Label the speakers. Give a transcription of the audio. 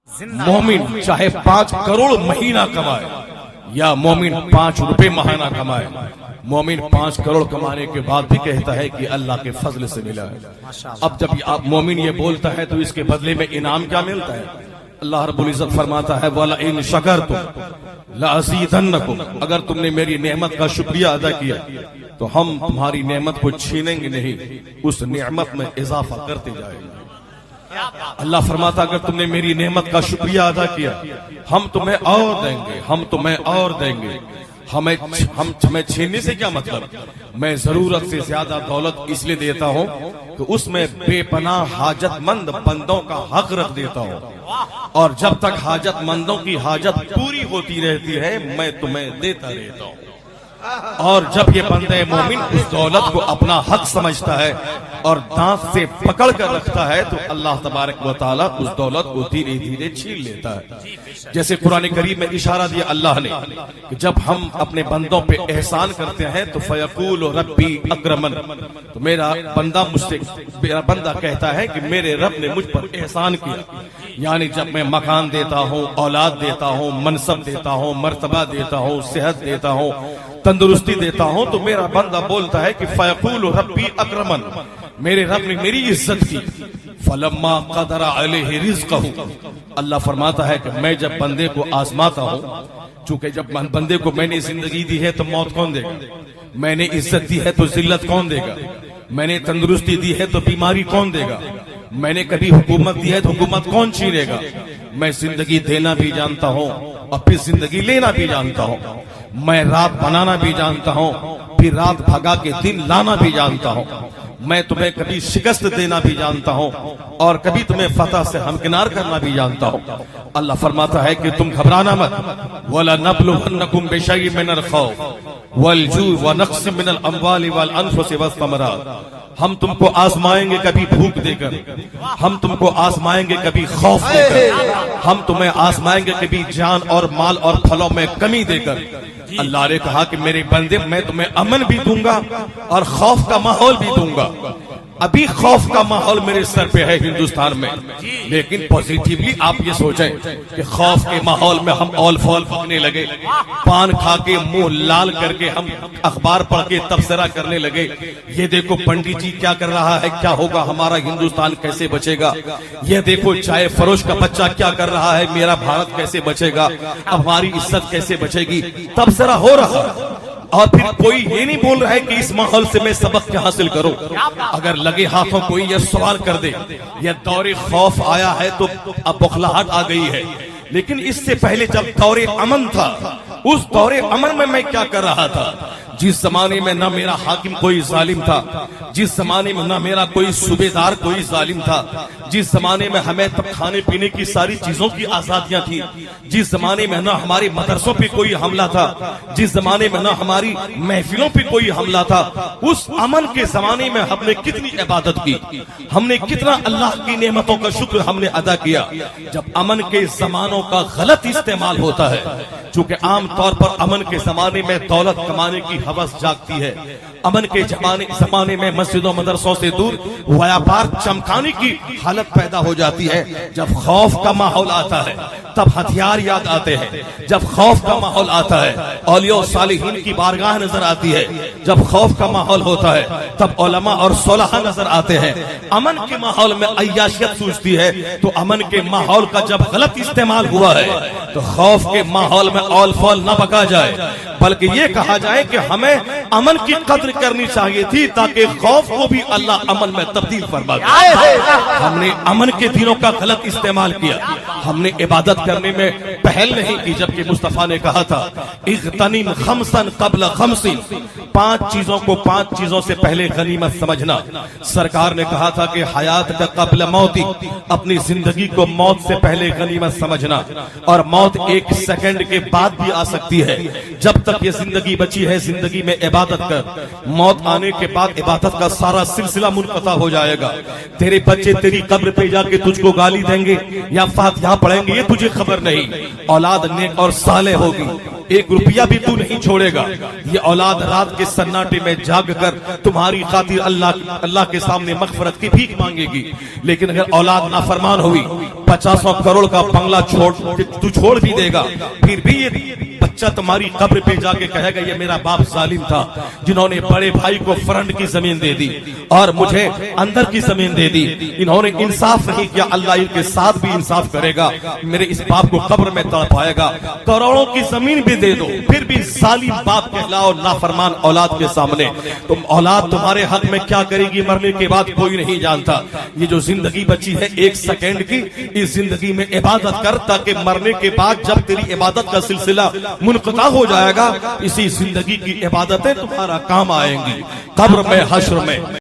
Speaker 1: मोमिन चाहे 5 करोड़ महीना कमाए या मोमिन 5 रुपए महीना कमाए, मोमिन 5 करोड़ कमाने के बाद भी कहता है कि अल्लाह के फजल से मिला है। अब जब आप मोमिन ये बोलता है तो इसके बदले में इनाम क्या मिलता है? अल्लाह रब्बुल इज्जत फरमाता है वला इन शकरतुम लअज़ीदन्नकुम, अगर तुमने मेरी नेमत का शुक्रिया अदा किया तो हम तुम्हारी नेमत को छीनेंगे नहीं, उस नेमत में इजाफा करते जाएंगे। अल्लाह फरमाता अगर तुमने मेरी नेमत का शुक्रिया अदा किया हम तुम्हें और देंगे, हम तुम्हें और देंगे। हमें छीनने से क्या मतलब? मैं जरूरत से ज्यादा दौलत इसलिए देता हूँ कि उसमें बेपनाह हाजतमंद बंदों का हक रख देता हूँ, और जब तक हाजतमंदों की हाजत पूरी होती रहती है मैं तुम्हें देता रहता हूँ। और जब ये बंदे मोमिन उस दौलत को अपना हक समझता है और दांत से पकड़ कर रखता है तो अल्लाह तबारक व तआला उस दौलत को धीरे धीरे छीन लेता है। जैसे कुरान करीम में इशारा दिया अल्लाह ने कि जब हम अपने बंदों पे एहसान करते हैं तो फयकूल रब्बी अक्रमन, तो मेरा बंदा कहता है कि मेरे रब ने मुझ पर एहसान किया। यानी जब मैं मकान देता हूँ, औलाद देता हूँ, मनसब देता हूँ, मर्तबा देता हूँ, सेहत देता हूँ, तंदुरुस्ती देता हूँ, तो मेरा बंदा बोलता है कि फयकूल रब्बी अक्रमन, मेरे रब ने मेरी इज्जत की। फलम्मा क़दरा अलैहि रिज़्क़हु, अल्लाह फरमाता है कि मैं जब बंदे को आजमाता हूँ, चूंकि जब बंदे को मैंने जिंदगी दी है तो मौत कौन देगा, मैंने इज्जत दी है तो जिल्लत कौन देगा, मैंने तंदुरुस्ती दी है तो बीमारी कौन देगा, मैंने कभी हुकूमत दी है तो हुकूमत कौन छीनेगा। मैं जिंदगी देना भी जानता हूँ और फिर जिंदगी लेना भी जानता हूँ। मैं रात बनाना भी जानता हूँ, फिर रात भगा के दिन लाना भी जानता हूँ। मैं तुम्हें कभी शिकस्त देना भी जानता हूँ और कभी तुम्हें फतह से हमकिनार करना भी जानता हूँ। अल्लाह फरमाता है कि तुम घबराना मत। वला नब्लुवन्नकुम बिशैइन मिनल खौफ वल जू व नक्स मिनल अम्वालि वल अनफुसि वस समरात, हम तुमको आजमाएंगे कभी भूख देकर, हम तुमको आजमाएंगे कभी खौफ देकर, हम तुम्हें आजमाएंगे कभी जान और माल और फलों में कमी देकर। अल्लाह ने कहा कि मेरे बंदे मैं तुम्हें अमन भी दूंगा और खौफ का माहौल भी दूंगा। अभी खौफ का माहौल मेरे सर पे है हिंदुस्तान में, लेकिन पॉजिटिवली आप ये सोचें कि खौफ के माहौल में हम ऑल फॉल पकने लगे, पान खा के मुंह लाल करके हम अखबार पढ़ के तबसरा करने लगे, ये देखो पंडित जी क्या कर रहा है, क्या होगा, हमारा हिंदुस्तान कैसे बचेगा, ये देखो चाय फरोश का बच्चा क्या कर रहा है, मेरा भारत कैसे बचेगा, हमारी इज्जत कैसे बचेगी, तबसरा हो रहा है। और फिर कोई ये नहीं बोल रहा है कि इस माहौल से मैं सबक क्या हासिल करूं। अगर लगे हाथों कोई ये सवाल कर दे यह दौरे खौफ आया है तो अब बौखलाहट आ गई है, लेकिन इससे पहले जब दौरे अमन था उस दौरे अमन में मैं क्या कर रहा था? जिस जमाने में ना मेरा हाकिम कोई जालिम था, जिस जमाने में ना मेरा कोई सूबेदार कोई जालिम था, जिस जमाने में हमें तब खाने पीने की सारी चीजों की आजादियां थी, जिस जमाने में ना हमारे मदरसों पे कोई हमला था, जिस जमाने में ना हमारी महफिलों पे कोई हमला था, उस अमन के जमाने में हमने कितनी इबादत की, हमने कितना अल्लाह की नेमतों का शुक्र हमने अदा किया। जब अमन के जमानों का गलत इस्तेमाल होता है, चूंकि आम तौर पर अमन के जमाने में दौलत कमाने की हवस जागती है, अमन के जमाने में मस्जिदों मदरसों से दूर व्यापार चमकाने की हालत पैदा हो जाती है। जब खौफ का माहौल आता है तब हथियार याद आते हैं, जब खौफ का माहौल आता है औलिया और सालिहीन की बारगाह नजर आती है, जब खौफ का माहौल होता है तब उलमा और सोलहा नजर आते हैं। अमन के माहौल में अय्याशियत सूझती है, तो अमन के माहौल का जब गलत इस्तेमाल हुआ है तो खौफ के माहौल में ऑल फॉल न बका जाए, बल्कि ये कहा जाए कि हमें अमन की कद्र करनी चाहिए थी ताकि खौफ को भी अल्लाह अमन में तब्दील फरमा दे। हमने अमन के दिनों का गलत इस्तेमाल किया, हमने इबादत करने में पहल नहीं की, जबकि मुस्तफा ने कहा था इग़तनिम खमसन क़ब्ल खमसिन, 5 चीजों को 5 चीजों से पहले गनीमत समझना। सरकार ने कहा था कि हयात का क़ब्ल मौती, अपनी जिंदगी को मौत से पहले गनीमत समझना, और मौत 1 सेकंड के बाद भी आ सकती है। जब तक ये जिंदगी बची है जिंदगी में इबादत कर, मौत आने के बाद इबादत का सारा सिलसिला मुनक़ता हो जाएगा। तेरे बच्चे तेरी कब्र पे जाके तुझको गाली देंगे या फातिहा पढ़ेंगे, ये तुझे खबर नहीं, औलाद नेक और साले होगी, 1 रुपया भी तू नहीं छोड़ेगा। ये औलाद रात के सन्नाटे में जाग कर तुम्हारी खातिर अल्लाह के सामने मगफरत की भीख मांगेगी। लेकिन अगर औलाद नाफरमान हुई, 50 करोड़ का बंगला तू छोड़ भी देगा, फिर भी ये बच्चा तुम्हारी कब्र पे जाके कहेगा ये मेरा बाप जालिम था, जिन्होंने बड़े भाई को फ्रंट की जमीन दे दी और मुझे अंदर की जमीन दे दी, इन्होंने इंसाफ नहीं किया, अल्लाह इनके साथ भी इंसाफ करेगा, मेरे इस बाप को कब्र में तड़पाएगा। करोड़ों की जमीन भी दे दो, फिर भी जालिम बाप कहलाओ नाफरमान औलाद के सामने। तुम औलाद तुम्हारे हक में क्या करेगी मरने के बाद कोई नहीं जानता। ये जो जिंदगी बची है 1 सेकेंड की, इस जिंदगी में इबादत कर, ताकि मरने के बाद जब तेरी इबादत का सिलसिला मुनक़ता हो जाएगा, इसी जिंदगी की इबादतें तुम्हारा काम आएंगी कब्र में, हश्र में।